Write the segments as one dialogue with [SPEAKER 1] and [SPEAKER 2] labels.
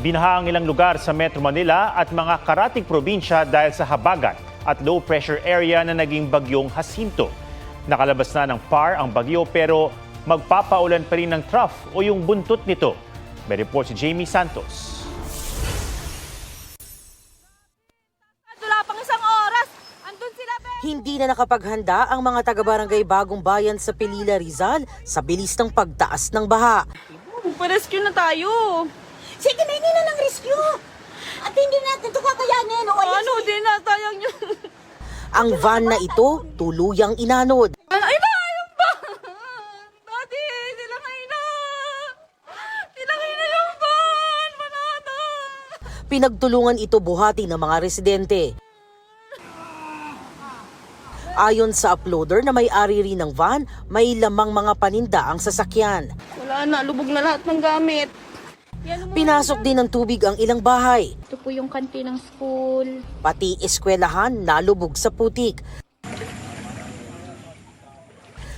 [SPEAKER 1] Binaha ang ilang lugar sa Metro Manila at mga karatig probinsya dahil sa habagat at low pressure area na naging bagyong Jacinto. Nakalabas na ng PAR ang bagyo pero magpapaulan pa rin ng trough o yung buntot nito. May report si Jamie Santos.
[SPEAKER 2] Wala pang isang oras. Andun sila, be.
[SPEAKER 3] Hindi na nakapaghanda ang mga taga-barangay Bagong Bayan sa Pilila, Rizal sa bilis ng pagtaas ng baha.
[SPEAKER 2] Pa-rescue na tayo.
[SPEAKER 4] Sige, na na ng rescue. At hindi natin ito kakayanin. O,
[SPEAKER 2] Ano, di na sayang yun.
[SPEAKER 3] Ang van na ito tuluyang inanod.
[SPEAKER 2] Ay na, ayun ba? Daddy, sila kayo na. Sila kayo na yung van. Manana.
[SPEAKER 3] Pinagtulungan ito buhati ng mga residente. Ayon sa uploader na may-ari rin ng van, may lamang mga paninda ang sasakyan.
[SPEAKER 2] Wala na, lubog na lahat ng gamit.
[SPEAKER 3] Pinasok din ng tubig ang ilang bahay.
[SPEAKER 5] Ito po yung kantin ng school.
[SPEAKER 3] Pati eskwelahan nalubog sa putik.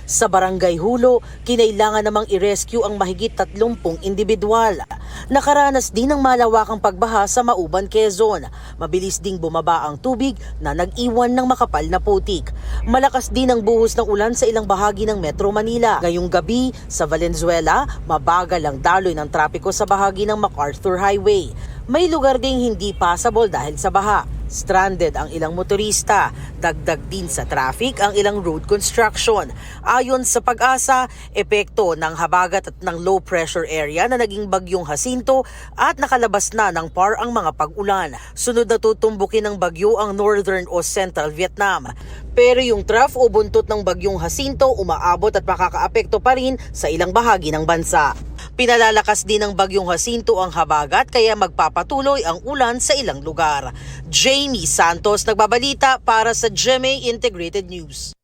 [SPEAKER 3] Sa Barangay Hulo, kinailangan namang i-rescue ang mahigit 30 individual. Nakaranas din ng malawakang pagbaha sa Mauban, Quezon. Mabilis ding bumaba ang tubig na nag-iwan ng makapal na putik. Malakas din ang buhos ng ulan sa ilang bahagi ng Metro Manila. Ngayong gabi, sa Valenzuela, mabagal ang daloy ng trapiko sa bahagi ng MacArthur Highway. May lugar ding hindi passable dahil sa baha. Stranded ang ilang motorista. Dagdag din sa traffic ang ilang road construction. Ayon sa Pag-asa, epekto ng habagat at ng low pressure area na naging bagyong Jacinto at nakalabas na ng PAR ang mga pag-ulan. Sunod na tutumbukin ng bagyo ang northern o central Vietnam. Pero yung trough o buntot ng bagyong Jacinto umaabot at makakaapekto pa rin sa ilang bahagi ng bansa. Pinalalakas din ng bagyong Jacinto ang habagat kaya magpapatuloy ang ulan sa ilang lugar. Jamie Santos nagbabalita para sa GMA Integrated News.